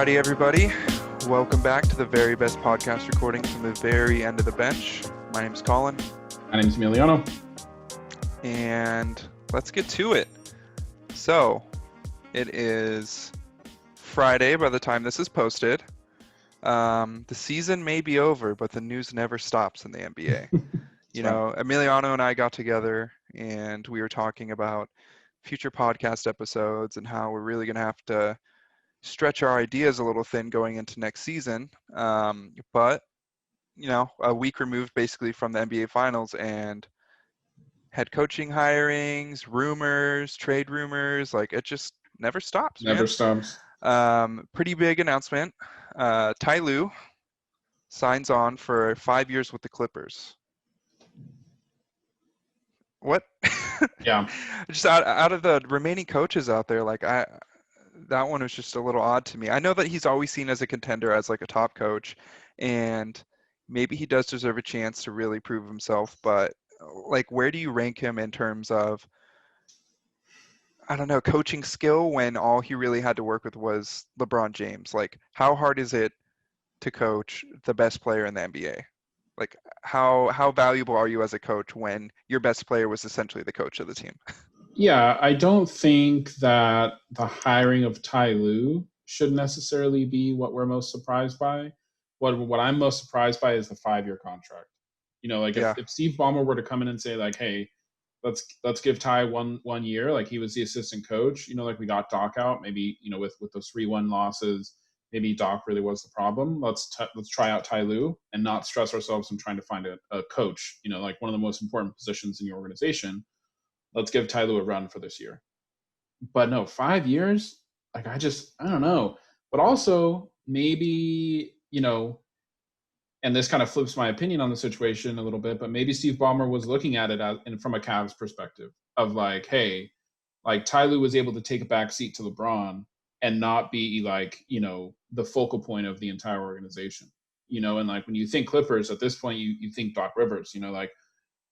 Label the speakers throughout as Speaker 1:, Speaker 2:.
Speaker 1: Howdy, everybody. Welcome back to the very best podcast recording from the very end of the bench. My name's Colin.
Speaker 2: My name's Emiliano.
Speaker 1: And let's get to it. So, it is Friday by the time this is posted. The season may be over, but the news never stops in the NBA. Emiliano and I got together and we were talking about future podcast episodes and how we're really going to have to stretch our ideas a little thin going into next season. But a week removed basically from the NBA Finals and head coaching hirings, rumors, trade rumors, like it just never stops.
Speaker 2: Never stops.
Speaker 1: Pretty big announcement. Ty Lue signs on for 5 years with the Clippers. What?
Speaker 2: Yeah.
Speaker 1: Just out of the remaining coaches out there, that one was just a little odd to me. I know that he's always seen as a contender, as like a top coach, and maybe he does deserve a chance to really prove himself. But like, where do you rank him in terms of, I don't know, coaching skill when all he really had to work with was LeBron James? Like, how hard is it to coach the best player in the NBA? Like, how valuable are you as a coach when your best player was essentially the coach of the team?
Speaker 2: Yeah, I don't think that the hiring of Ty Lue should necessarily be what we're most surprised by. What I'm most surprised by is the 5-year contract. If Steve Ballmer were to come in and say like, hey, let's give Ty one year, like he was the assistant coach, like we got Doc out, maybe, with those 3-1 losses, maybe Doc really was the problem. Let's try out Ty Lue and not stress ourselves in trying to find a coach, like one of the most important positions in your organization. Let's give Ty Lue a run for this year. But no, 5 years, like I don't know. But also maybe, and this kind of flips my opinion on the situation a little bit, but maybe Steve Ballmer was looking at it from a Cavs perspective of like, hey, like Ty Lue was able to take a back seat to LeBron and not be like, the focal point of the entire organization, and like when you think Clippers at this point, you think Doc Rivers,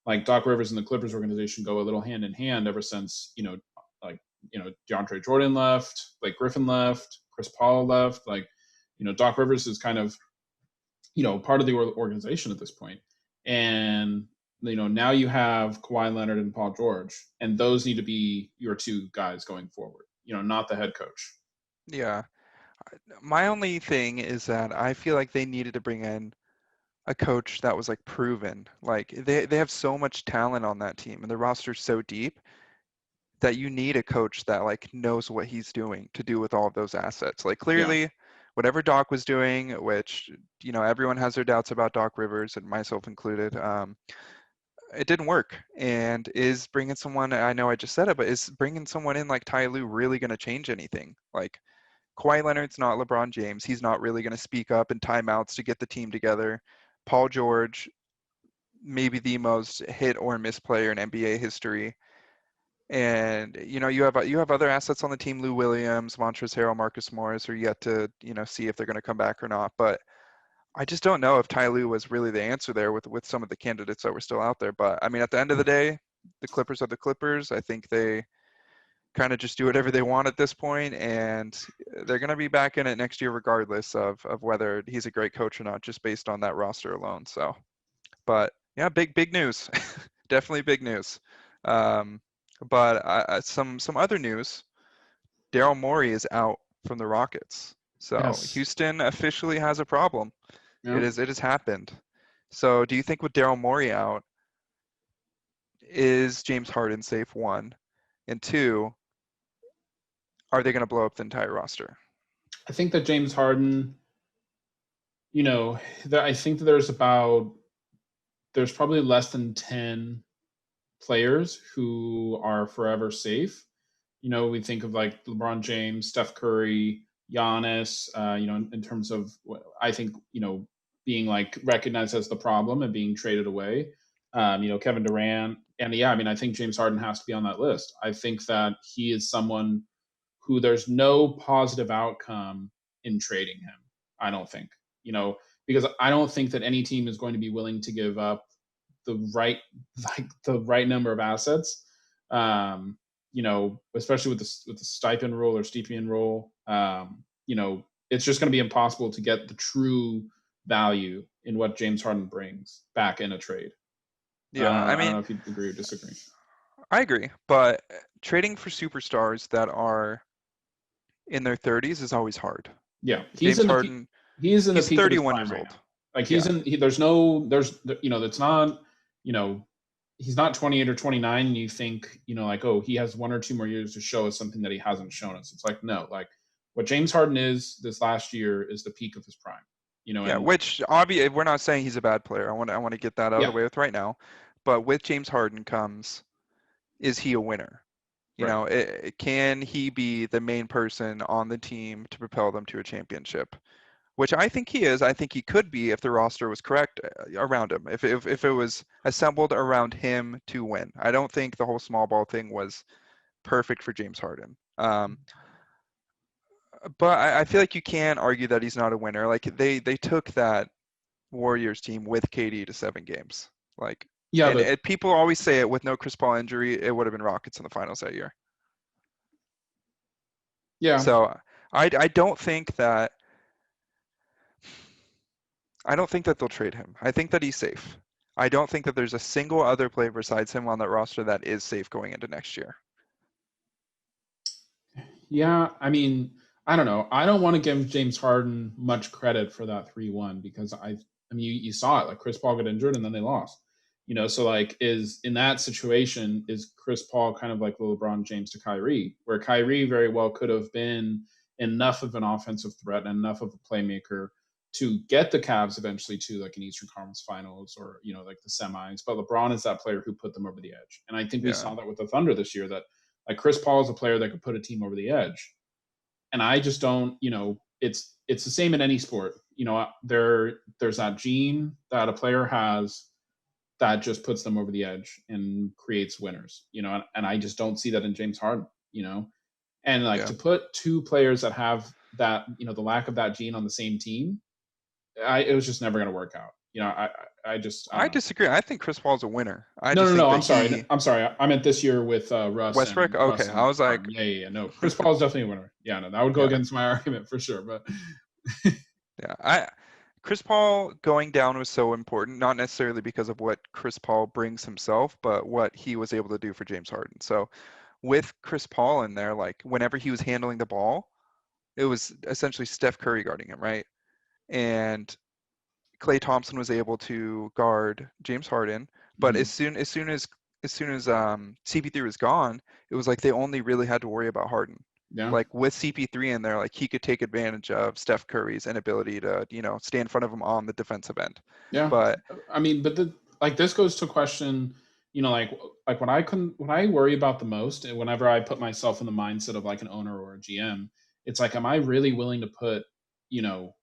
Speaker 2: like Doc Rivers and the Clippers organization go a little hand in hand ever since, DeAndre Jordan left, Blake Griffin left, Chris Paul left. Like, Doc Rivers is kind of, part of the organization at this point. And, now you have Kawhi Leonard and Paul George, and those need to be your two guys going forward, not the head coach.
Speaker 1: Yeah. My only thing is that I feel like they needed to bring in a coach that was like proven. Like they have so much talent on that team and the roster's so deep that you need a coach that like knows what he's doing to do with all of those assets. Like clearly whatever Doc was doing, which, everyone has their doubts about Doc Rivers and myself included, it didn't work. And is bringing someone, I know I just said it, but is bringing someone in like Ty Lue really going to change anything? Like Kawhi Leonard's not LeBron James. He's not really going to speak up in timeouts to get the team together. Paul George, maybe the most hit or miss player in NBA history. And, you have other assets on the team, Lou Williams, Montrezl Harrell, Marcus Morris are yet to, see if they're going to come back or not. But I just don't know if Ty Lue was really the answer there with some of the candidates that were still out there. But, I mean, at the end of the day, the Clippers are the Clippers. I think they kind of just do whatever they want at this point, and they're going to be back in it next year regardless of whether he's a great coach or not, just based on that roster alone. So, but yeah, big news. Definitely big news. But some other news, Daryl Morey is out from the Rockets. So
Speaker 2: Yes.
Speaker 1: Houston officially has a problem.
Speaker 2: Yep.
Speaker 1: It has happened. So do you think with Daryl Morey out, is James Harden safe, 1? And 2, are they going to blow up the entire roster?
Speaker 2: I think that James Harden, I think that there's probably less than 10 players who are forever safe. We think of like LeBron James, Steph Curry, Giannis, in terms of I think, being like recognized as the problem and being traded away. Kevin Durant. And I think James Harden has to be on that list. I think that he is someone who there's no positive outcome in trading him. I don't think, because I don't think that any team is going to be willing to give up the right number of assets, especially with the stipend rule or stipend rule, it's just going to be impossible to get the true value in what James Harden brings back in a trade.
Speaker 1: Yeah, I
Speaker 2: I don't
Speaker 1: mean,
Speaker 2: know if you agree or disagree.
Speaker 1: I agree, but trading for superstars that are in their 30s is always hard.
Speaker 2: Yeah,
Speaker 1: James Harden,
Speaker 2: he's in the
Speaker 1: he's
Speaker 2: peak of his
Speaker 1: 31
Speaker 2: prime
Speaker 1: years
Speaker 2: right
Speaker 1: old.
Speaker 2: now. Like
Speaker 1: Yeah,
Speaker 2: it's not, you know, he's not 28 or 29 and you think, like, oh, he has 1 or 2 more years to show us something that he hasn't shown us. It's like, no, like what James Harden is this last year is the peak of his prime.
Speaker 1: yeah.
Speaker 2: And
Speaker 1: Which obviously we're not saying he's a bad player. I want to get that out of the
Speaker 2: yeah,
Speaker 1: way with right now. But with James Harden comes, is he a winner?
Speaker 2: right.
Speaker 1: Can he be the main person on the team to propel them to a championship? Which I think he is. I think he could be if the roster was correct around him. If it was assembled around him to win. I don't think the whole small ball thing was perfect for James Harden. But I feel like you can argue that he's not a winner. Like they took that Warriors team with KD to 7 games. Like,
Speaker 2: Yeah,
Speaker 1: and
Speaker 2: but
Speaker 1: people always say it with no Chris Paul injury, it would have been Rockets in the finals that year.
Speaker 2: yeah.
Speaker 1: So I don't think that they'll trade him. I think that he's safe. I don't think that there's a single other player besides him on that roster that is safe going into next year.
Speaker 2: Yeah, I mean, I don't know. I don't want to give James Harden much credit for that 3-1 because I mean, you saw it. Like Chris Paul got injured and then they lost. So like, is in that situation, is Chris Paul kind of like the LeBron James to Kyrie, where Kyrie very well could have been enough of an offensive threat and enough of a playmaker to get the Cavs eventually to like an Eastern Conference Finals or like the semis. But LeBron is that player who put them over the edge, and I think we
Speaker 1: Yeah.
Speaker 2: saw that with the Thunder this year. That like Chris Paul is a player that could put a team over the edge, and I just don't. It's the same in any sport. There's that gene that a player has that just puts them over the edge and creates winners. And I just don't see that in James Harden. And like
Speaker 1: Yeah.
Speaker 2: to put two players that have that, the lack of that gene on the same team, it was just never going to work out. I
Speaker 1: I
Speaker 2: don't know.
Speaker 1: disagree. I think Chris Paul's a winner. I
Speaker 2: No,
Speaker 1: just
Speaker 2: no,
Speaker 1: think
Speaker 2: no.
Speaker 1: that
Speaker 2: I'm sorry.
Speaker 1: he
Speaker 2: I'm sorry. I meant this year with
Speaker 1: Westbrook. Okay,
Speaker 2: Russ
Speaker 1: I
Speaker 2: and
Speaker 1: was like,
Speaker 2: Harden. Yeah, yeah, yeah. No, Chris Paul is definitely a winner. Yeah, no, that would go
Speaker 1: yeah,
Speaker 2: against my argument for sure. But
Speaker 1: yeah. Chris Paul going down was so important, not necessarily because of what Chris Paul brings himself, but what he was able to do for James Harden. So with Chris Paul in there, like whenever he was handling the ball, it was essentially Steph Curry guarding him, right? And Klay Thompson was able to guard James Harden, but
Speaker 2: Mhm.
Speaker 1: as soon as CP3 was gone, it was like they only really had to worry about Harden.
Speaker 2: Yeah,
Speaker 1: Like with CP3 in there, like he could take advantage of Steph Curry's inability to, stay in front of him on the defensive end.
Speaker 2: yeah.
Speaker 1: But
Speaker 2: I mean, but like this goes to a question. Like when I worry about the most, and whenever I put myself in the mindset of like an owner or a GM, it's like, am I really willing to put you know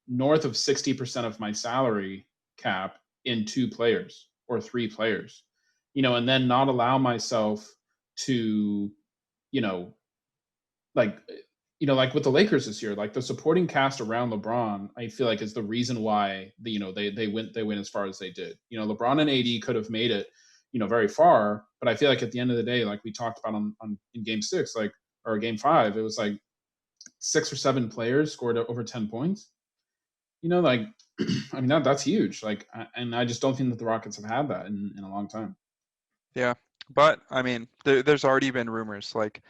Speaker 2: north of 60% of my salary cap in two players or three players, and then not allow myself to, you know, like, like with the Lakers this year, like the supporting cast around LeBron, I feel like is the reason why they went as far as they did. LeBron and AD could have made it, very far, but I feel like at the end of the day, like we talked about on in Game 6, like or Game 5, it was like 6 or 7 players scored over 10 points. Like, I mean, that's huge. Like, and I just don't think that the Rockets have had that in a long time.
Speaker 1: yeah, but I mean, there's already been rumors. Like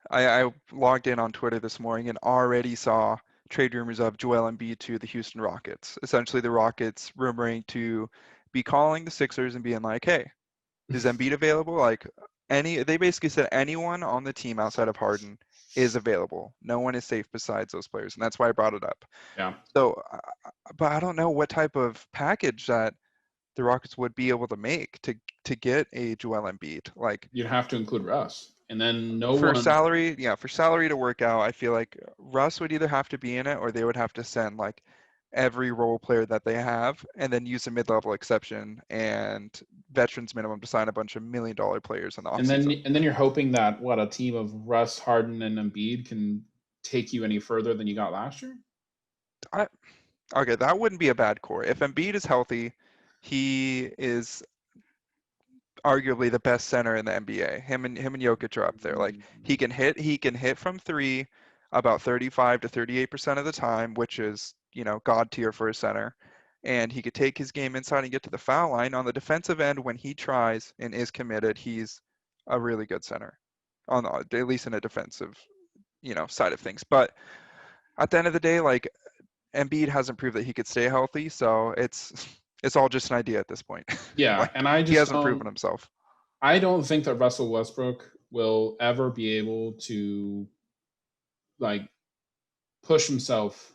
Speaker 1: I logged in on Twitter this morning and already saw trade rumors of Joel Embiid to the Houston Rockets. Essentially, the Rockets rumoring to be calling the Sixers and being like, "Hey, is Embiid available?" Like they basically said anyone on the team outside of Harden is available. No one is safe besides those players, and that's why I brought it up.
Speaker 2: Yeah,
Speaker 1: So, but I don't know what type of package that the Rockets would be able to make to get a Joel Embiid. Like
Speaker 2: you'd have to include Russ, and then no
Speaker 1: for
Speaker 2: one.
Speaker 1: salary, yeah, for salary to work out, I feel like Russ would either have to be in it or they would have to send like every role player that they have and then use a mid-level exception and veterans minimum to sign a bunch of $1 million players in the
Speaker 2: And then
Speaker 1: offseason.
Speaker 2: and then you're hoping that what a team of Russ, Harden, and Embiid can take you any further than you got last year.
Speaker 1: I, okay, that wouldn't be a bad core. If Embiid is healthy, he is arguably the best center in the NBA. Him and Jokic are up there. Like he can hit from three. about 35 to 38% of the time, which is, god tier for a center. And he could take his game inside and get to the foul line. On the defensive end, when he tries and is committed, he's a really good center, at least in a defensive, side of things. But at the end of the day, like Embiid hasn't proved that he could stay healthy, so it's all just an idea at this point.
Speaker 2: Yeah,
Speaker 1: Like
Speaker 2: and I
Speaker 1: he
Speaker 2: just
Speaker 1: hasn't
Speaker 2: don't.
Speaker 1: proven himself.
Speaker 2: I don't think that Russell Westbrook will ever be able to like push himself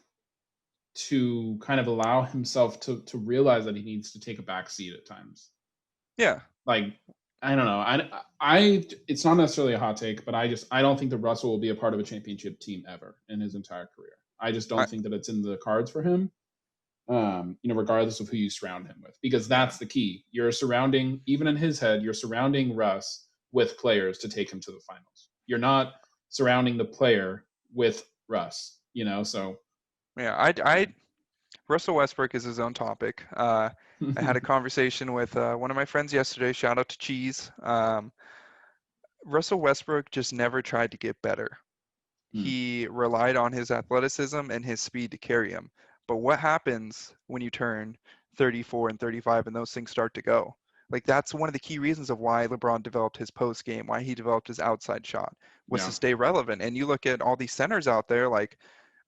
Speaker 2: to kind of allow himself to realize that he needs to take a back seat at times.
Speaker 1: Yeah,
Speaker 2: Like I don't know. I it's not necessarily a hot take, but I don't think that Russell will be a part of a championship team ever in his entire career. I just
Speaker 1: I,
Speaker 2: don't think that it's in the cards for him. Regardless of who you surround him with, because
Speaker 1: yeah.
Speaker 2: that's the key. You're surrounding, even in his head, you're surrounding Russ with players to take him to the finals. You're not surrounding the player with Russ, so
Speaker 1: Yeah,
Speaker 2: yeah.
Speaker 1: Russell Westbrook is his own topic. I had a conversation with one of my friends yesterday. Shout out to Cheese. Russell Westbrook just never tried to get better.
Speaker 2: Hmm.
Speaker 1: He relied on his athleticism and his speed to carry him. But what happens when you turn 34 and 35 and those things start to go? Like that's one of the key reasons of why LeBron developed his post game, why he developed his outside shot was to
Speaker 2: Yeah.
Speaker 1: stay relevant. And you look at all these centers out there, like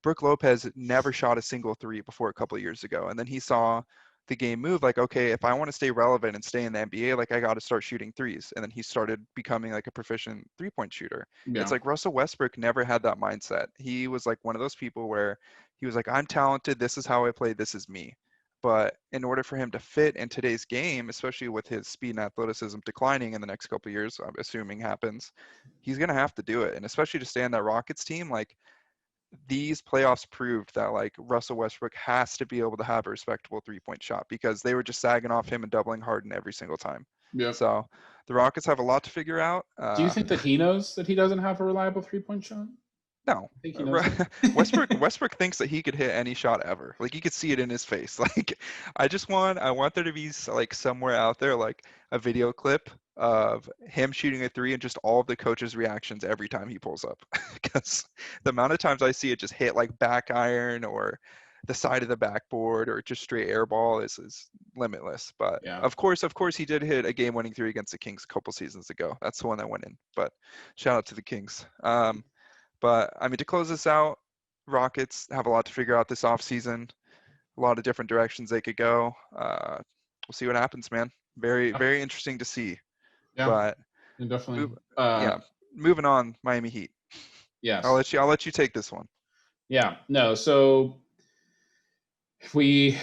Speaker 1: Brooke Lopez never shot a single three before a couple of years ago. And then he saw the game move like, okay, if I want to stay relevant and stay in the NBA, like I got to start shooting threes. And then he started becoming like a proficient 3-point shooter. It's
Speaker 2: Yeah.
Speaker 1: like Russell Westbrook never had that mindset. He was like one of those people where he was like, I'm talented. This is how I play. This is me. But in order for him to fit in today's game, especially with his speed and athleticism declining in the next couple of years, I'm assuming happens, he's going to have to do it. And especially to stay on that Rockets team, like these playoffs proved that like Russell Westbrook has to be able to have a respectable 3-point shot because they were just sagging off him and doubling Harden every single time.
Speaker 2: Yep.
Speaker 1: So the Rockets have a lot to figure out.
Speaker 2: Do you think that he knows that he doesn't have a reliable 3-point shot?
Speaker 1: No,
Speaker 2: I think he knows
Speaker 1: Westbrook
Speaker 2: that.
Speaker 1: Westbrook thinks that he could hit any shot ever. Like you could see it in his face. Like I want there to be like somewhere out there like a video clip of him shooting a three and just all of the coaches' reactions every time he pulls up. Because the amount of times I see it just hit like back iron or the side of the backboard or just straight air ball is limitless. But
Speaker 2: Yeah.
Speaker 1: of course, he did hit a game-winning three against the Kings a couple seasons ago. That's the one that went in. But shout out to the Kings. But I mean, to close this out, Rockets have a lot to figure out this offseason. A lot of different directions they could go. We'll see what happens, man. Very,
Speaker 2: Yeah.
Speaker 1: very interesting to see.
Speaker 2: Yeah.
Speaker 1: But
Speaker 2: Definitely.
Speaker 1: move, yeah, moving on, Miami Heat. I'll
Speaker 2: Yes.
Speaker 1: let you. I'll let you take this one.
Speaker 2: Yeah. No. So we,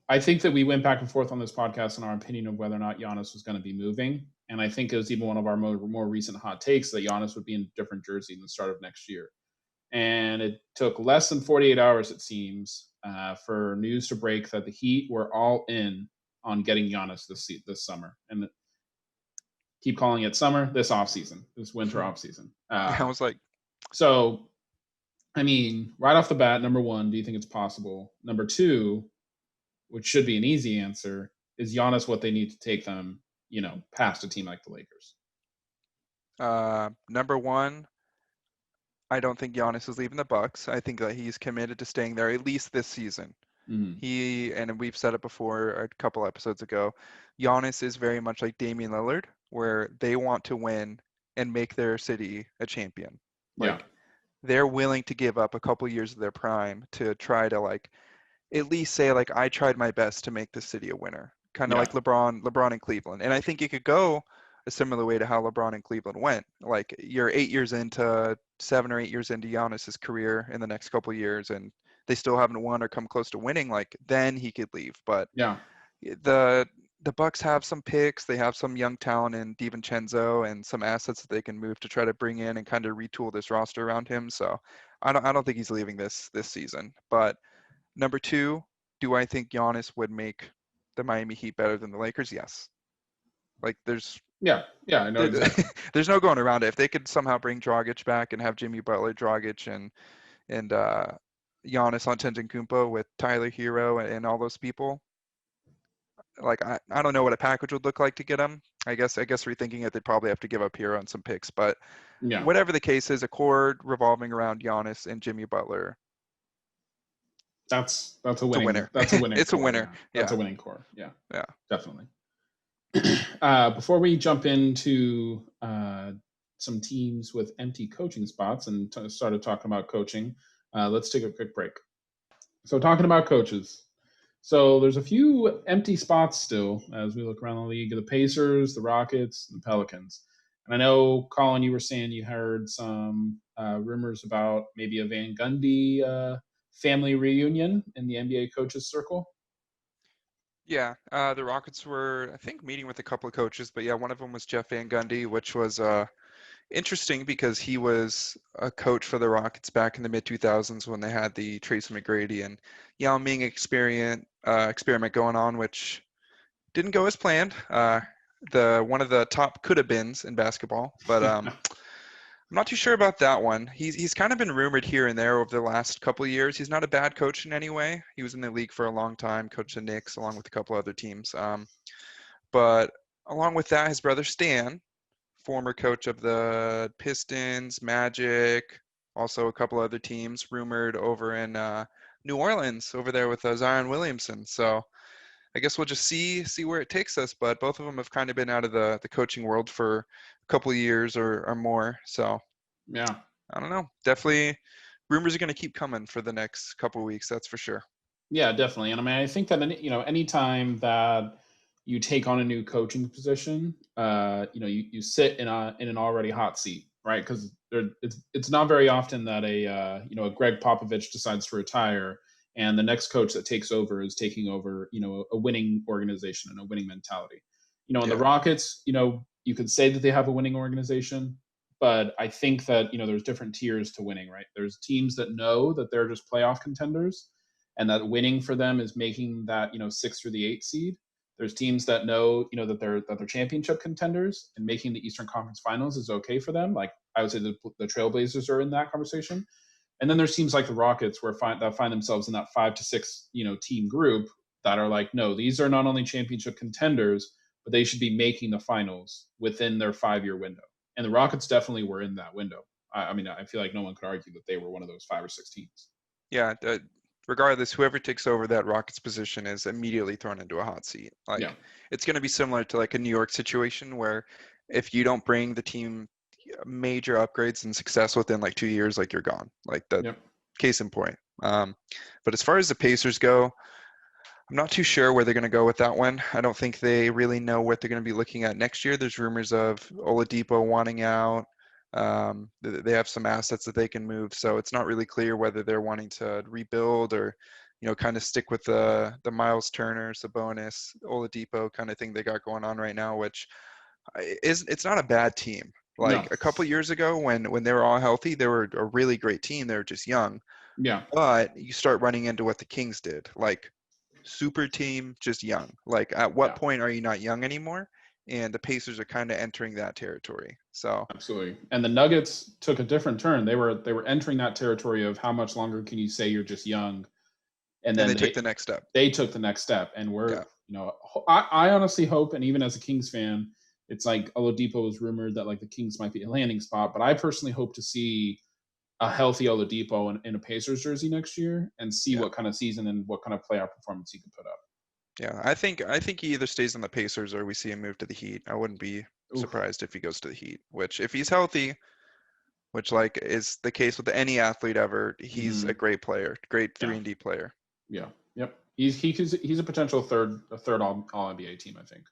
Speaker 2: I think that we went back and forth on this podcast on our opinion of whether or not Giannis was going to be moving. And I think it was even one of our more recent hot takes that Giannis would be in a different jersey in the start of next year. And it took less than 48 hours, it seems, for news to break that the Heat were all in on getting Giannis this summer. And keep calling it summer, this offseason, this winter offseason.
Speaker 1: I was like,
Speaker 2: So, I mean, right off the bat, number one, do you think it's possible? Number two, which should be an easy answer, is Giannis what they need to take them, past a team like the Lakers?
Speaker 1: number one, I don't think Giannis is leaving the Bucks. I think that he's committed to staying there at least this season.
Speaker 2: Mm-hmm.
Speaker 1: And we've said it before a couple episodes ago, Giannis is very much like Damian Lillard, where they want to win and make their city a champion.
Speaker 2: Yeah.
Speaker 1: Like they're willing to give up a couple years of their prime to try to like at least say like I tried my best to make the city a winner. Kind of
Speaker 2: Yeah.
Speaker 1: like LeBron in Cleveland. And I think it could go a similar way to how LeBron in Cleveland went. Like you're 8 years into 7 or 8 years into Giannis's career in the next couple years and they still haven't won or come close to winning, like then he could leave. But
Speaker 2: Yeah.
Speaker 1: the the Bucks have some picks. They have some young talent in DiVincenzo and some assets that they can move to try to bring in and kind of retool this roster around him. So I don't think he's leaving this season. But number two, do I think Giannis would make the Miami Heat better than the Lakers? Yes. Like
Speaker 2: Yeah. Yeah. I know
Speaker 1: there,
Speaker 2: exactly.
Speaker 1: there's no going around it. If they could somehow bring Dragic back and have Jimmy Butler, Dragic, and Giannis Antetokounmpo with Tyler Hero and all those people, like I don't know what a package would look like to get him. I guess rethinking it, they'd probably have to give up here on some picks. But
Speaker 2: Yeah,
Speaker 1: whatever the case is, a core revolving around Giannis and Jimmy Butler,
Speaker 2: that's a
Speaker 1: it's a
Speaker 2: winning
Speaker 1: winner.
Speaker 2: that's a winning
Speaker 1: It's a
Speaker 2: core.
Speaker 1: winner.
Speaker 2: Yeah, that's
Speaker 1: Yeah,
Speaker 2: a winning core. Yeah,
Speaker 1: yeah.
Speaker 2: definitely. Before we jump into some teams with empty coaching spots and started talking about coaching, let's take a quick break. So, talking about coaches. So, there's a few empty spots still as we look around the league: the Pacers, the Rockets, the Pelicans. And I know, Colin, you were saying you heard some rumors about maybe a Van Gundy family reunion in the NBA coaches circle.
Speaker 1: Yeah, the Rockets were, I think, meeting with a couple of coaches, but yeah, one of them was Jeff Van Gundy, which was interesting because he was a coach for the Rockets back in the mid 2000s when they had the Tracy McGrady and Yao Ming experiment going on, which didn't go as planned. The one of the top could have beens in basketball, but I'm not too sure about that one. He's kind of been rumored here and there over the last couple of years. He's not a bad coach in any way. He was in the league for a long time, coached the Knicks along with a couple other teams. But along with that, his brother Stan, former coach of the Pistons, Magic, also a couple other teams, rumored over in New Orleans, over there with Zion Williamson. So I guess we'll just see where it takes us. But both of them have kind of been out of the coaching world for a couple of years or more. So
Speaker 2: Yeah.
Speaker 1: I don't know. Definitely, rumors are going to keep coming for the next couple of weeks. That's for sure.
Speaker 2: Yeah, definitely. And I mean, I think that anytime that you take on a new coaching position, you sit in an already hot seat, right? Because it's not very often that a Greg Popovich decides to retire, and the next coach that takes over is taking over, a winning organization and a winning mentality. In the
Speaker 1: Yeah.
Speaker 2: Rockets, you could say that they have a winning organization, but I think that there's different tiers to winning, right? There's teams that know that they're just playoff contenders and that winning for them is making that 6th through the 8th seed. There's teams that know that they're championship contenders and making the Eastern Conference Finals is okay for them. Like I would say the Trailblazers are in that conversation. And then there's teams like the Rockets that find themselves in that 5 to 6 team group that are like, no, these are not only championship contenders, but they should be making the finals within their 5-year window. And the Rockets definitely were in that window. I mean, I feel like no one could argue that they were one of those 5 or 6 teams.
Speaker 1: Yeah. Regardless, whoever takes over that Rockets position is immediately thrown into a hot seat.
Speaker 2: Yeah.
Speaker 1: Like it's going to be similar to like a New York situation where if you don't bring the team major upgrades and success within like 2 years, like you're gone. Like the
Speaker 2: Yep.
Speaker 1: case in point. But as far as the Pacers go, I'm not too sure where they're going to go with that one. I don't think they really know what they're going to be looking at next year. There's rumors of Oladipo wanting out. They have some assets that they can move, so it's not really clear whether they're wanting to rebuild or, kind of stick with the Miles Turner, Sabonis, Oladipo kind of thing they got going on right now, which it's not a bad team.
Speaker 2: No.
Speaker 1: Like a couple years ago, when they were all healthy, they were a really great team. They were just young,
Speaker 2: Yeah.
Speaker 1: but you start running into what the Kings did, like super team, just young. Like, at what
Speaker 2: Yeah.
Speaker 1: point are you not young anymore? And the Pacers are kind of entering that territory. So,
Speaker 2: Absolutely. And the Nuggets took a different turn. They were entering that territory of how much longer can you say you're just young, and
Speaker 1: and
Speaker 2: then
Speaker 1: they took
Speaker 2: they
Speaker 1: the next step.
Speaker 2: they took the next step. And
Speaker 1: Yeah.
Speaker 2: I honestly hope, and even as a Kings fan, it's like Oladipo was rumored that like the Kings might be a landing spot, but I personally hope to see a healthy Oladipo in a Pacers jersey next year and see
Speaker 1: Yeah.
Speaker 2: what kind of season and what kind of playoff performance he can put up.
Speaker 1: Yeah. I think he either stays on the Pacers or we see him move to the Heat. I wouldn't be
Speaker 2: Oof.
Speaker 1: surprised if he goes to the Heat, which if he's healthy, which like is the case with any athlete ever, he's a
Speaker 2: Hmm.
Speaker 1: great player, great
Speaker 2: Yeah.
Speaker 1: 3-and-D player.
Speaker 2: Yeah. Yep. He's a potential third all NBA team, I think.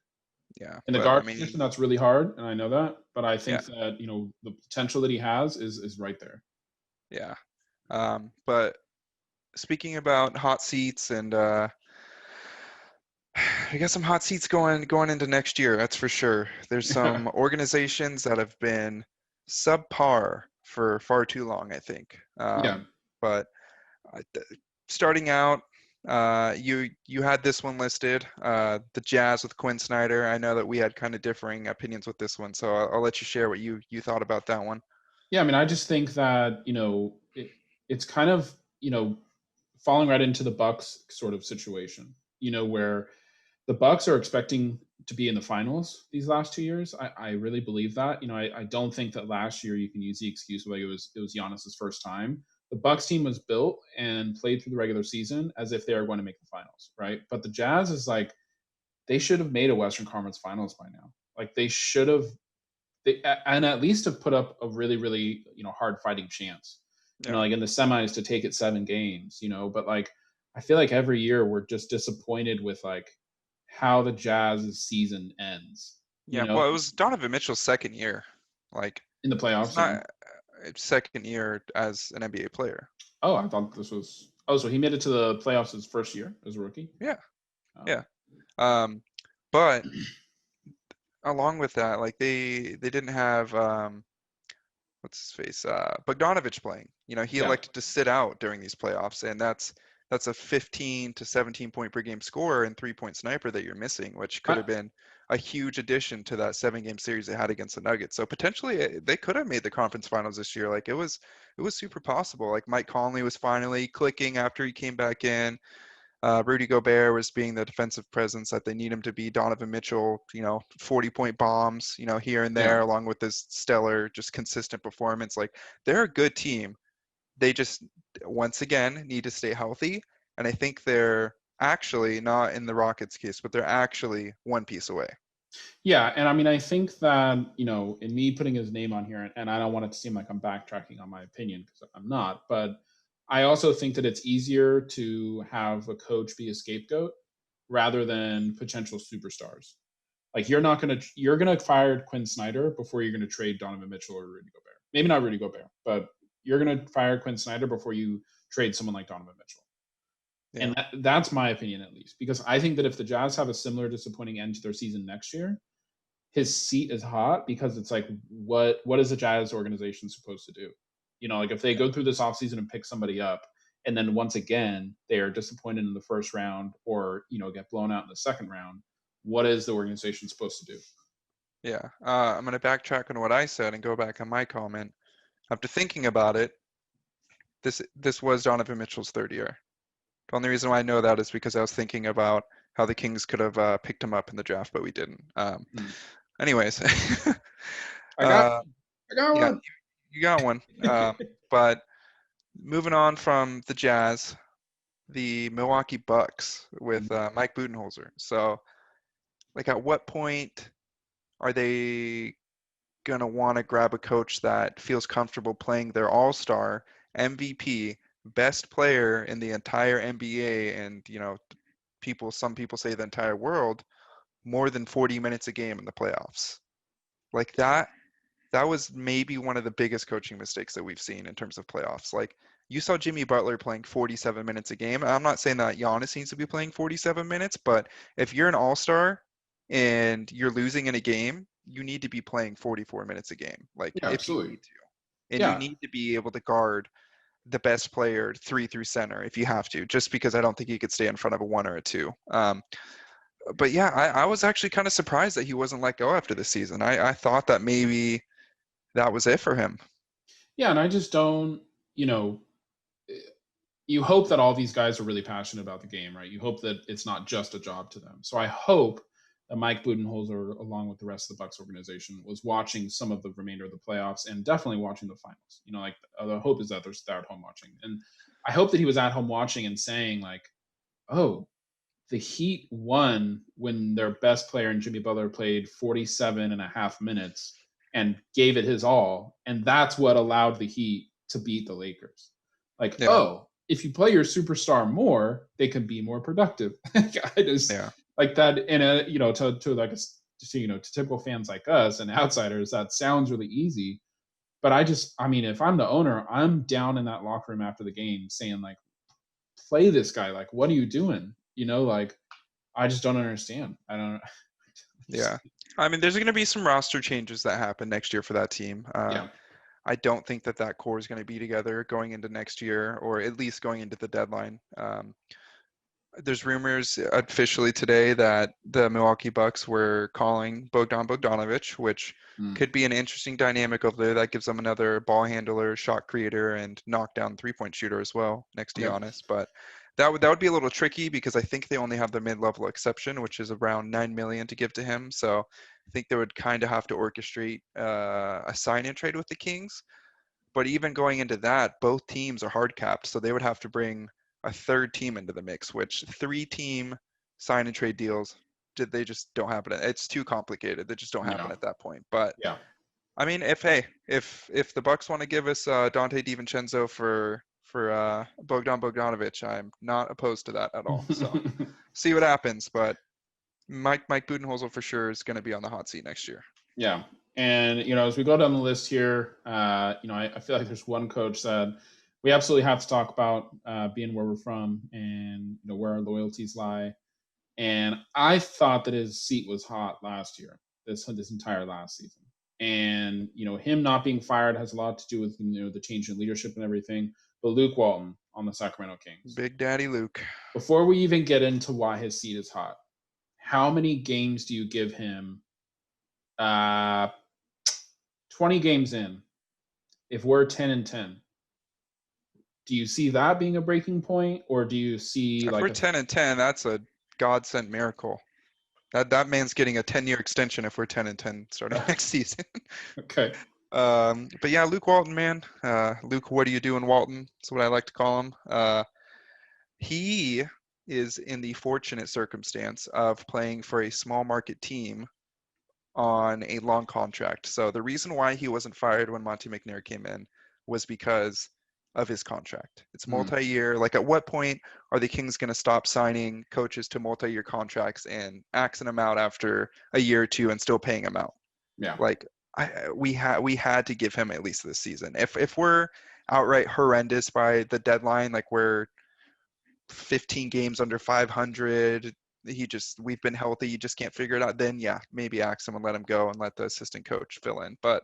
Speaker 1: Yeah.
Speaker 2: In the
Speaker 1: But I
Speaker 2: guard
Speaker 1: mean,
Speaker 2: position, that's really hard, and I know that. But I
Speaker 1: yeah.
Speaker 2: think that the potential that he has is right there.
Speaker 1: Yeah. But speaking about hot seats and I got some hot seats going into next year, that's for sure. There's some organizations that have been subpar for far too long, I think.
Speaker 2: Yeah,
Speaker 1: But starting out, you had this one listed, the Jazz with Quinn Snyder. I know that we had kind of differing opinions with this one, so I'll let you share what you thought about that one.
Speaker 2: yeah. I mean, I just think that it's kind of falling right into the Bucks sort of situation. Where the Bucks are expecting to be in the finals these last 2 years. I really believe that. I don't think that last year you can use the excuse like it was Giannis's first time. The Bucks team was built and played through the regular season as if they are going to make the finals, right? But the Jazz is like they should have made a Western Conference Finals by now. Like they should have, and at least have put up a really, really hard fighting chance.
Speaker 1: Yeah.
Speaker 2: Like in the semis to take it 7 games. But like I feel like every year we're just disappointed with like how the Jazz's season ends.
Speaker 1: Yeah. Well, it was Donovan Mitchell's second year. Like,
Speaker 2: In the
Speaker 1: it's
Speaker 2: playoffs, yeah.
Speaker 1: not second year as an NBA player.
Speaker 2: Oh, I thought this was. Oh, so he made it to the playoffs his first year as a rookie.
Speaker 1: Yeah.
Speaker 2: Oh.
Speaker 1: Yeah. But along with that, like they didn't have what's his face Bogdanovich playing. He
Speaker 2: Yeah.
Speaker 1: elected to sit out during these playoffs, and that's a 15 to 17 point per game scorer and 3-point sniper that you're missing, which could
Speaker 2: I,
Speaker 1: have been a huge addition to that 7-game series they had against the Nuggets. So potentially they could have made the conference finals this year. Like it was super possible. Like Mike Conley was finally clicking after he came back in. Rudy Gobert was being the defensive presence that they need him to be. Donovan Mitchell, 40-point bombs, here and
Speaker 2: yeah.
Speaker 1: there, along with this stellar, just consistent performance. Like they're a good team. They just, once again, need to stay healthy. And I think they're actually not in the Rockets case, but they're actually one piece away.
Speaker 2: Yeah, and I mean, I think that in me putting his name on here, and I don't want it to seem like I'm backtracking on my opinion because I'm not, but I also think that it's easier to have a coach be a scapegoat rather than potential superstars. Like you're gonna fire Quinn Snyder before you're gonna trade Donovan Mitchell or Rudy Gobert. Maybe not Rudy Gobert, but you're gonna fire Quinn Snyder before you trade someone like Donovan Mitchell.
Speaker 1: Yeah.
Speaker 2: And that's my opinion at least, because I think that if the Jazz have a similar disappointing end to their season next year, his seat is hot because it's like what is the Jazz organization supposed to do? Like if they
Speaker 1: Yeah.
Speaker 2: go through this offseason and pick somebody up and then once again they are disappointed in the first round or get blown out in the second round, what is the organization supposed to do?
Speaker 1: Yeah. I'm going to backtrack on what I said and go back on my comment. After thinking about it, this was Donovan Mitchell's third year. The only reason why I know that is because I was thinking about how the Kings could have picked him up in the draft, but we didn't.
Speaker 2: Hmm.
Speaker 1: Anyways,
Speaker 2: I got
Speaker 1: uh,
Speaker 2: I got
Speaker 1: yeah,
Speaker 2: one.
Speaker 1: you got one. But moving on from the Jazz, the Milwaukee Bucks with Mike Budenholzer. So, like, at what point are they going to want to grab a coach that feels comfortable playing their all-star MVP, best player in the entire NBA, and some people say the entire world, more than 40 minutes a game in the playoffs? Like that was maybe one of the biggest coaching mistakes that we've seen in terms of playoffs. Like you saw Jimmy Butler playing 47 minutes a game. I'm not saying that Giannis needs to be playing 47 minutes, but if you're an all-star and you're losing in a game, you need to be playing 44 minutes a game. Like
Speaker 2: Yeah,
Speaker 1: if you
Speaker 2: absolutely.
Speaker 1: need to. And you
Speaker 2: Yeah.
Speaker 1: need to be able to guard the best player 3 through center if you have to, just because I don't think he could stay in front of a 1 or a 2. But yeah, I was actually kind of surprised that he wasn't let go after the season. I thought that maybe that was it for him.
Speaker 2: Yeah, and I just don't, you know, you hope that all these guys are really passionate about the game, right? You hope that it's not just a job to them. So I hope that Mike Budenholzer, along with the rest of the Bucks organization, was watching some of the remainder of the playoffs and definitely watching the finals. Like the hope is that they're at home watching, and I hope that he was at home watching and saying like, "Oh, the Heat won when their best player in Jimmy Butler played 47 and a half minutes and gave it his all. And that's what allowed the Heat to beat the Lakers. Like,
Speaker 1: Yeah,
Speaker 2: oh, if you play your superstar more, they can be more productive. I just
Speaker 1: yeah,
Speaker 2: like that in a, to like, to typical fans like us and outsiders, that sounds really easy. But I mean, if I'm the owner, I'm down in that locker room after the game saying, like, play this guy. Like, what are you doing? Like, I just don't understand. I don't.
Speaker 1: yeah. I mean, there's going to be some roster changes that happen next year for that team.
Speaker 2: Yeah.
Speaker 1: I don't think that core is going to be together going into next year, or at least going into the deadline. There's rumors officially today that the Milwaukee Bucks were calling Bogdanovich, which
Speaker 2: Mm.
Speaker 1: could be an interesting dynamic over there. That gives them another ball handler, shot creator, and knockdown 3-point shooter as well next to
Speaker 2: Yeah.
Speaker 1: Giannis. But That would be a little tricky because I think they only have the mid-level exception, which is around 9 million to give to him. So I think they would kind of have to orchestrate a sign-in trade with the Kings. But even going into that, both teams are hard capped, so they would have to bring a third team into the mix, which three-team sign and trade deals, they just don't happen. It's too complicated. They just don't happen
Speaker 2: Yeah,
Speaker 1: at that point. But
Speaker 2: yeah.
Speaker 1: I mean, if the Bucks want to give us Dante DiVincenzo for Bogdan Bogdanovic, I'm not opposed to that at all. So see what happens. But Mike Budenholzer for sure is going to be on the hot seat next year.
Speaker 2: Yeah. And, as we go down the list here, I feel like there's one coach that we absolutely have to talk about, being where we're from and, where our loyalties lie. And I thought that his seat was hot last year, this entire last season. And, him not being fired has a lot to do with, the change in leadership and everything. But Luke Walton on the Sacramento Kings.
Speaker 1: Big Daddy Luke.
Speaker 2: Before we even get into why his seat is hot, how many games do you give him? 20 games in, if we're 10-10, do you see that being a breaking point, or do you see
Speaker 1: If we're 10-10, that's a godsend miracle. That man's getting a 10-year extension if we're 10-10 starting next season.
Speaker 2: Okay.
Speaker 1: But yeah, Luke Walton, man. Luke, what are you doing, Walton? That's what I like to call him. He is in the fortunate circumstance of playing for a small market team on a long contract. So the reason why he wasn't fired when Monty McNair came in was because of his contract. It's
Speaker 2: Mm,
Speaker 1: multi-year. Like, at what point are the Kings going to stop signing coaches to multi-year contracts and axing them out after a year or two and still paying them out?
Speaker 2: yeah.
Speaker 1: Like, we had to give him at least this season. If we're outright horrendous by the deadline, like we're 15 games under 500, we've been healthy, you just can't figure it out, then yeah, maybe axe him and let him go and let the assistant coach fill in. But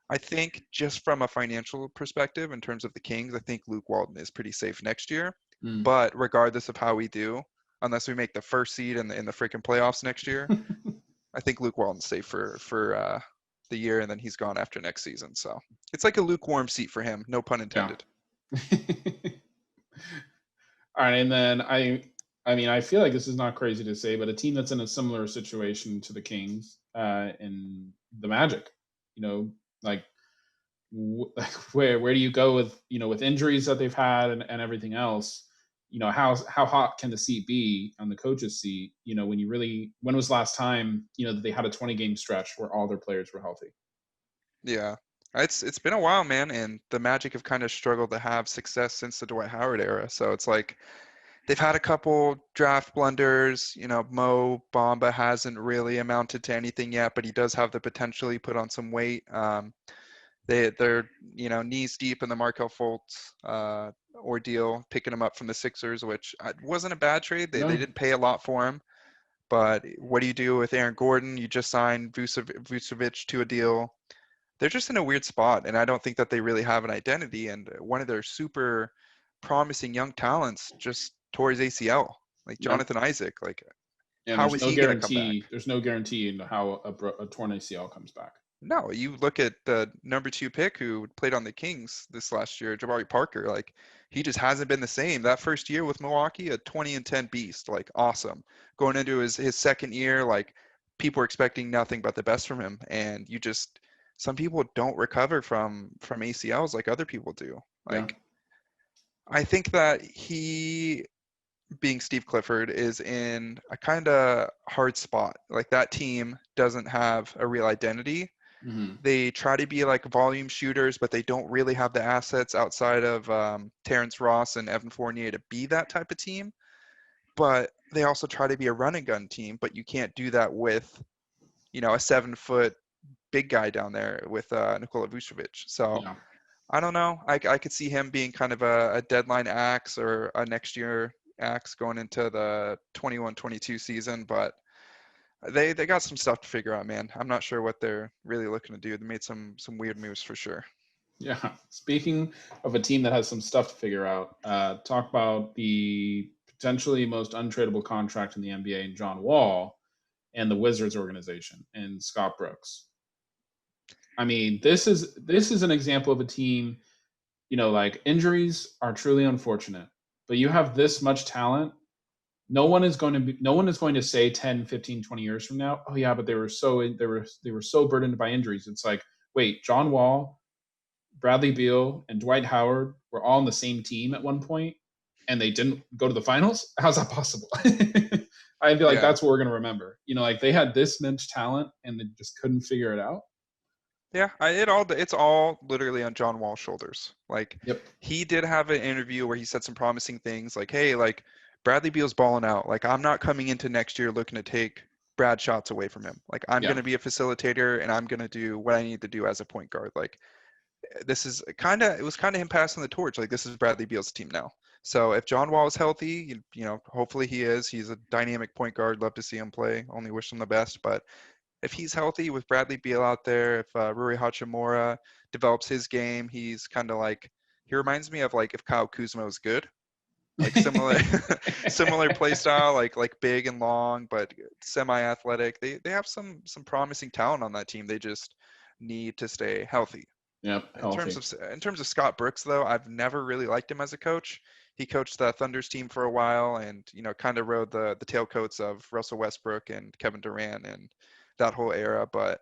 Speaker 1: I think just from a financial perspective, in terms of the Kings, I think Luke Walton is pretty safe next year.
Speaker 2: Mm.
Speaker 1: But regardless of how we do, unless we make the first seed in the freaking playoffs next year, I think Luke Walton's safe for the year, and then he's gone after next season. So it's like a lukewarm seat for him, no pun
Speaker 2: Yeah.
Speaker 1: intended.
Speaker 2: All right, and then I feel like this is not crazy to say, but a team that's in a similar situation to the Kings, in the Magic, like, like where do you go with with injuries that they've had and everything else? How hot can the seat be on the coach's seat? When was the last time that they had a 20-game stretch where all their players were healthy?
Speaker 1: Yeah. It's been a while, man, and the Magic have kind of struggled to have success since the Dwight Howard era. So it's like they've had a couple draft blunders. Mo Bamba hasn't really amounted to anything yet, but he does have the potential. He put on some weight. They're knees deep in the Markel Fultz ordeal, picking him up from the Sixers, which wasn't a bad trade. They
Speaker 2: No.
Speaker 1: didn't pay a lot for him, but what do you do with Aaron Gordon? You just signed Vucevic to a deal. They're just in a weird spot, and I don't think that they really have an identity. And one of their super promising young talents just tore his ACL, like
Speaker 2: Yep.
Speaker 1: Jonathan Isaac. Like,
Speaker 2: And
Speaker 1: how is he going to come back?
Speaker 2: there's no guarantee in how a torn ACL comes back.
Speaker 1: No, you look at the number 2 pick who played on the Kings this last year, Jabari Parker. Like, he just hasn't been the same. That first year with Milwaukee, a 20-10 beast, like awesome. Going into his second year, like people were expecting nothing but the best from him, and some people don't recover from ACLs like other people do.
Speaker 2: Yeah.
Speaker 1: Like, I think that he, being Steve Clifford, is in a kind of hard spot. Like, that team doesn't have a real identity.
Speaker 2: Hmm.
Speaker 1: They try to be like volume shooters, but they don't really have the assets outside of Terrence Ross and Evan Fournier to be that type of team. But they also try to be a run and gun team, but you can't do that with, a 7-foot big guy down there with Nikola Vucevic. So
Speaker 2: Yeah.
Speaker 1: I don't know. I could see him being kind of a deadline axe or a next year axe going into the 21-22 season, but they got some stuff to figure out, man. I'm not sure what they're really looking to do. They made some weird moves for sure.
Speaker 2: Yeah. Speaking of a team that has some stuff to figure out, talk about the potentially most untradeable contract in the NBA in John Wall and the Wizards organization and Scott Brooks. I mean, this is an example of a team, like, injuries are truly unfortunate. but you have this much talent. No one is going to say 10, 15, 20 years from now, oh yeah, but they were so burdened by injuries. It's like, wait, John Wall, Bradley Beal, and Dwight Howard were all on the same team at one point, and they didn't go to the finals. How's that possible? I feel like
Speaker 1: Yeah.
Speaker 2: that's what we're gonna remember. Like they had this much talent and they just couldn't figure it out.
Speaker 1: Yeah, it's all literally on John Wall's shoulders. Like
Speaker 2: Yep.
Speaker 1: he did have an interview where he said some promising things like, "Hey, like Bradley Beal's balling out. Like I'm not coming into next year looking to take Brad shots away from him. Like I'm going
Speaker 2: Yeah.
Speaker 1: to be a facilitator and I'm going to do what I need to do as a point guard. Like this is it was kind of him passing the torch. Like this is Bradley Beal's team now. So if John Wall is healthy, hopefully he is. He's a dynamic point guard. Love to see him play. Only wish him the best, but if he's healthy with Bradley Beal out there, if Rui Hachimura develops his game, he's kind of like he reminds me of like if Kyle Kuzma was good, like similar similar play style, like big and long, but semi-athletic. They have some promising talent on that team. They just need to stay healthy.
Speaker 2: Yep. Healthy.
Speaker 1: In terms of Scott Brooks, though, I've never really liked him as a coach. He coached the Thunder's team for a while, and kind of rode the tailcoats of Russell Westbrook and Kevin Durant and that whole era. But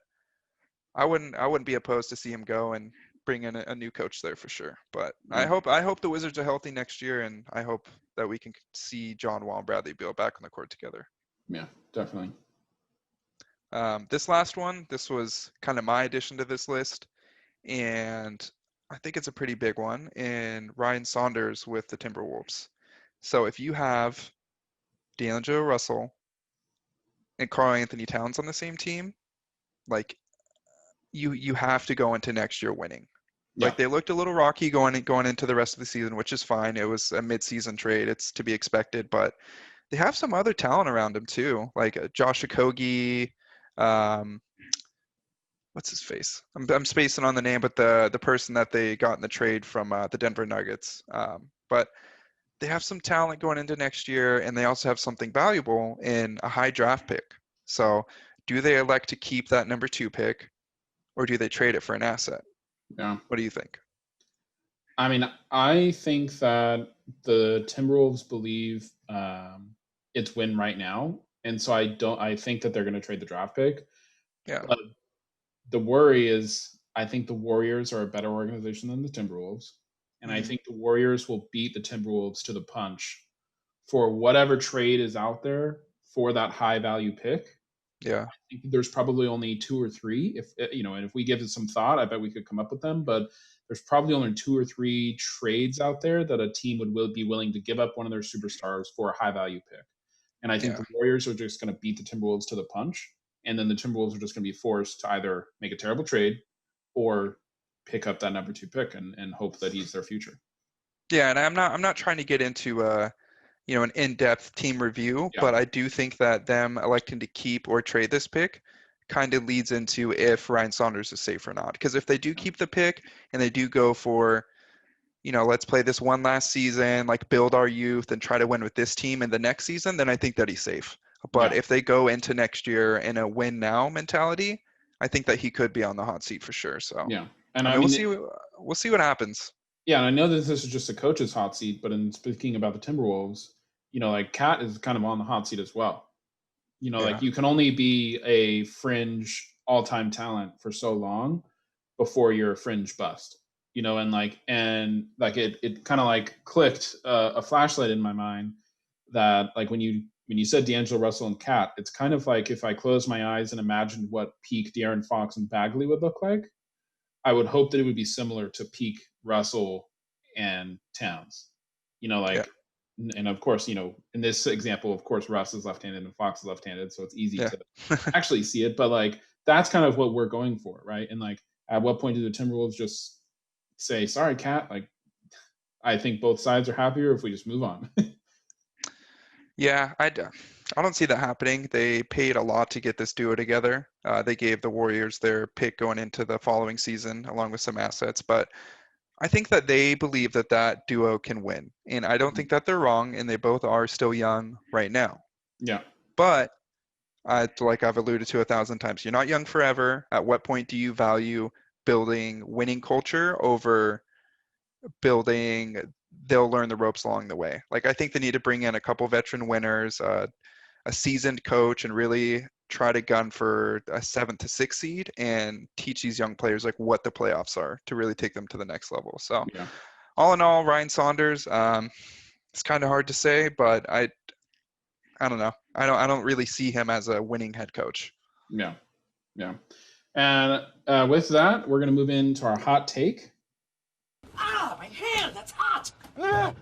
Speaker 1: I wouldn't be opposed to see him go and bring in a new coach there for sure. But
Speaker 2: Yeah.
Speaker 1: I hope the Wizards are healthy next year, and I hope that we can see John Wall and Bradley Beal back on the court together.
Speaker 2: Yeah, definitely.
Speaker 1: This last one, this was kind of my addition to this list, and I think it's a pretty big one in Ryan Saunders with the Timberwolves. So if you have D'Angelo Russell and Karl Anthony Towns on the same team, like you have to go into next year winning.
Speaker 2: Yeah.
Speaker 1: Like they looked a little rocky going into the rest of the season, which is fine. It was a mid-season trade; it's to be expected. But they have some other talent around him too, like Josh Okogie. Um, what's his face? I'm spacing on the name, but the person that they got in the trade from the Denver Nuggets. But they have some talent going into next year, and they also have something valuable in a high draft pick. So, do they elect to keep that number 2 pick, or do they trade it for an asset?
Speaker 2: Yeah.
Speaker 1: What do you think?
Speaker 2: I mean, I think that the Timberwolves believe it's win right now, and so I think that they're going to trade the draft pick.
Speaker 1: Yeah,
Speaker 2: But the worry is, I think the Warriors are a better organization than the Timberwolves, and I
Speaker 1: hmm
Speaker 2: think the Warriors will beat the Timberwolves to the punch for whatever trade is out there for that high value pick.
Speaker 1: yeah,
Speaker 2: Think there's probably only two or three. If and if we give it some thought, I bet we could come up with them. But there's probably only two or three trades out there that a team would will be willing to give up one of their superstars for a high value pick. And I think
Speaker 1: yeah.
Speaker 2: the Warriors are just going to beat the Timberwolves to the punch, and then the Timberwolves are just going to be forced to either make a terrible trade or pick up that number 2 pick and hope that he's their future.
Speaker 1: Yeah, and I'm not trying to get into an in-depth team review,
Speaker 2: Yeah,
Speaker 1: but I do think that them electing to keep or trade this pick kind of leads into if Ryan Saunders is safe or not. Because if they do keep the pick and they do go for, let's play this one last season, like build our youth and try to win with this team in the next season, then I think that he's safe. But
Speaker 2: yeah,
Speaker 1: if they go into next year in a win now mentality, I think that he could be on the hot seat for sure. So,
Speaker 2: yeah. And
Speaker 1: I
Speaker 2: I
Speaker 1: mean,
Speaker 2: mean,
Speaker 1: we'll see what happens.
Speaker 2: yeah, and I know that this is just a coach's hot seat, but in speaking about the Timberwolves, like Cat is kind of on the hot seat as well.
Speaker 1: Yeah.
Speaker 2: Like you can only be a fringe all-time talent for so long before you're a fringe bust. And it kind of like clicked a flashlight in my mind that like when you said D'Angelo Russell and Cat, it's kind of like if I closed my eyes and imagined what peak De'Aaron Fox and Bagley would look like, I would hope that it would be similar to peak Russell and Towns.
Speaker 1: Yeah.
Speaker 2: Like, and of course, in this example, of course, Russ is left-handed and Fox is left-handed, so it's easy
Speaker 1: Yeah.
Speaker 2: to actually see it. But like, that's kind of what we're going for, right? And like, at what point do the Timberwolves just say, "Sorry, Cat"? Like, I think both sides are happier if we just move on.
Speaker 1: Yeah, I don't see that happening. They paid a lot to get this duo together. They gave the Warriors their pick going into the following season, along with some assets. But I think that they believe that that duo can win. And I don't think that they're wrong, and they both are still young right now.
Speaker 2: Yeah,
Speaker 1: But like I've alluded to 1,000 times, you're not young forever. At what point do you value building winning culture over building they'll learn the ropes along the way. Like I think they need to bring in a couple veteran winners, a seasoned coach, and really try to gun for a 7th to 6th seed and teach these young players like what the playoffs are to really take them to the next level. So
Speaker 2: Yeah.
Speaker 1: all in all, Ryan Saunders, it's kind of hard to say, but I don't know. I don't really see him as a winning head coach.
Speaker 2: Yeah. Yeah. And with that, we're going to move into our hot take.
Speaker 3: Ah, my hand, that's hot.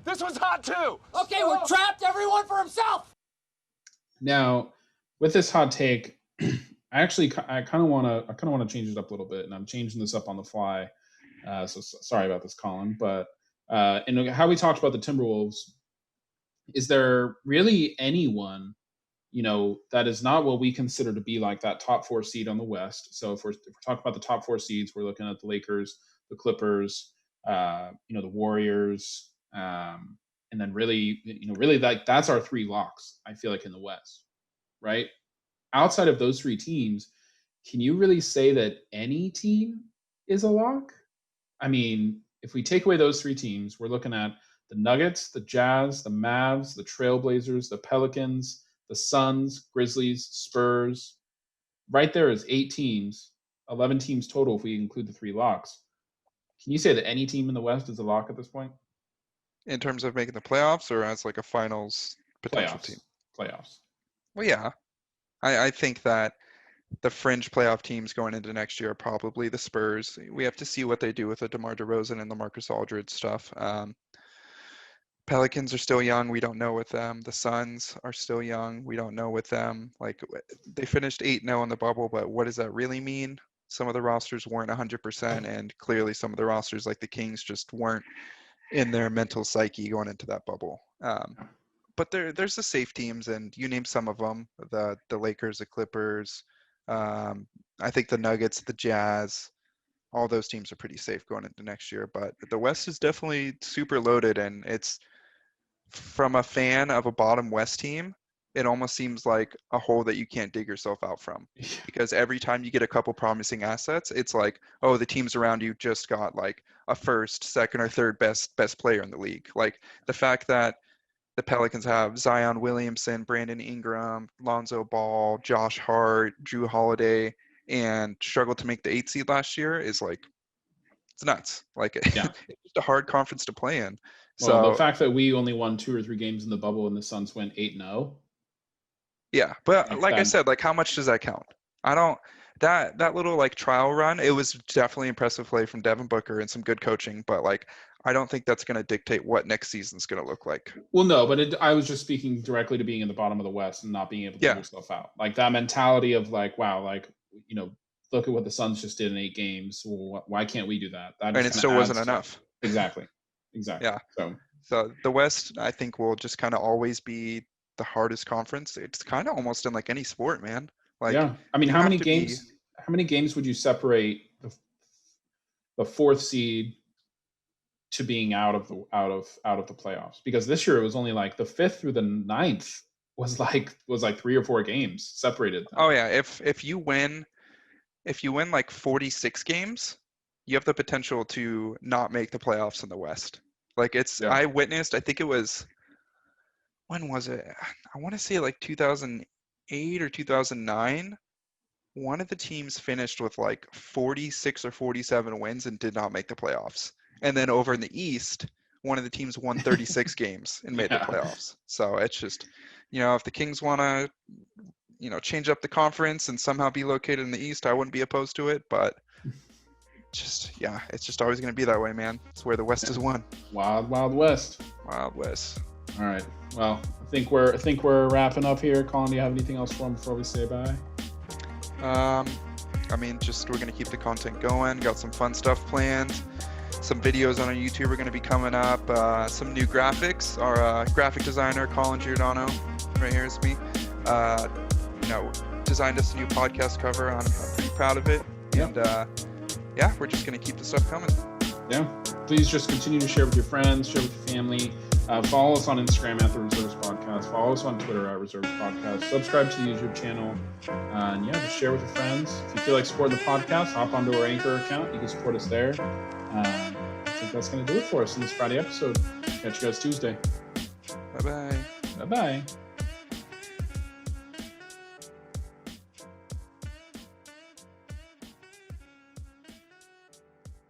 Speaker 4: This one's hot too.
Speaker 3: Okay, we're trapped, everyone for himself.
Speaker 2: Now, with this hot take, I kind of want to change it up a little bit, and I'm changing this up on the fly. So sorry about this, Colin. But and how we talked about the Timberwolves, is there really anyone, that is not what we consider to be like that top 4 seed on the West? So if we're talking about the top 4 seeds, we're looking at the Lakers, the Clippers, the Warriors, and then really like that's our 3 locks. I feel like in the West, right? Outside of those 3 teams, can you really say that any team is a lock? I mean, if we take away those 3 teams, we're looking at the Nuggets, the Jazz, the Mavs, the Trailblazers, the Pelicans, the Suns, Grizzlies, Spurs. Right there is 8 teams, 11 teams total if we include the 3 locks. Can you say that any team in the West is a lock at this point?
Speaker 1: In terms of making the playoffs or as like a finals potential team?
Speaker 2: Playoffs.
Speaker 1: Well, yeah. I think that the fringe playoff teams going into next year are probably the Spurs. We have to see what they do with the DeMar DeRozan and the Marcus Aldridge stuff. Pelicans are still young. We don't know with them. The Suns are still young. We don't know with them. Like they finished 8-0 in the bubble, but what does that really mean? Some of the rosters weren't 100%, and clearly some of the rosters like the Kings just weren't in their mental psyche going into that bubble. But there's the safe teams, and you name some of them, the Lakers, the Clippers, I think the Nuggets, the Jazz, all those teams are pretty safe going into next year. But the West is definitely super loaded, and it's from a fan of a bottom West team, it almost seems like a hole that you can't dig yourself out from. Because every time you get a couple promising assets, it's like, oh, the teams around you just got like a first, second, or third best player in the league. Like the fact that the Pelicans have Zion Williamson, Brandon Ingram, Lonzo Ball, Josh Hart, Drew Holiday, and struggled to make the 8 seed last year is like, it's nuts. Like
Speaker 2: Yeah.
Speaker 1: it's just a hard conference to play in.
Speaker 2: Well,
Speaker 1: So
Speaker 2: the fact that we only won 2 or 3 games in the bubble and the Suns went 8-0.
Speaker 1: yeah, but like I
Speaker 2: that-
Speaker 1: said, like how much does that count? I don't. That little like trial run, it was definitely impressive play from Devin Booker and some good coaching, but like I don't think that's going to dictate what next season's going to look like.
Speaker 2: Well, no, but I was just speaking directly to being in the bottom of the West and not being able to
Speaker 1: Yeah.
Speaker 2: get yourself out. Like that mentality of like, wow, like, look at what the Suns just did in 8 games. Well, why can't we do that? That
Speaker 1: And it
Speaker 2: just
Speaker 1: still
Speaker 2: kinda
Speaker 1: wasn't
Speaker 2: adds to-
Speaker 1: enough.
Speaker 2: Exactly.
Speaker 1: Yeah. So the West, I think, will just kind of always be the hardest conference. It's kind of almost in like any sport, man. Like,
Speaker 2: yeah. I mean,
Speaker 1: you
Speaker 2: how
Speaker 1: have
Speaker 2: many
Speaker 1: to
Speaker 2: games? How many games would you separate the 4th seed to being out of the playoffs? Because this year it was only like the 5th through the 9th was like 3 or 4 games separated.
Speaker 1: Oh yeah, if you win like 46 games, you have the potential to not make the playoffs in the West. Like I witnessed, I think it was, when was it? I want to say like 2008 or 2009. One of the teams finished with like 46 or 47 wins and did not make the playoffs. And then over in the East, one of the teams won 36 games and made the playoffs. So it's just, if the Kings want to, change up the conference and somehow be located in the East, I wouldn't be opposed to it. But it's just always going to be that way, man. It's where the West is won.
Speaker 2: Wild, wild West.
Speaker 1: Wild West.
Speaker 2: All right. Well, I think we're wrapping up here. Colin, do you have anything else for him before we say bye?
Speaker 1: I mean, we're going to keep the content going. Got some fun stuff planned. Some videos on our YouTube are going to be coming up. Some new graphics. Our graphic designer, Colin Giordano, right here is me, designed us a new podcast cover. I'm pretty proud of it.
Speaker 2: Yep.
Speaker 1: And we're just going to keep the stuff coming.
Speaker 2: Yeah. Please just continue to share with your friends, share with your family. Follow us on Instagram at The Reserves Podcast. Follow us on Twitter at Reserves Podcast. Subscribe to the YouTube channel. And just share with your friends. If you feel like supporting the podcast, hop onto our Anchor account. You can support us there. I think that's going to do it for us in this Friday episode. Catch you guys Tuesday.
Speaker 1: Bye-bye.
Speaker 2: Bye-bye.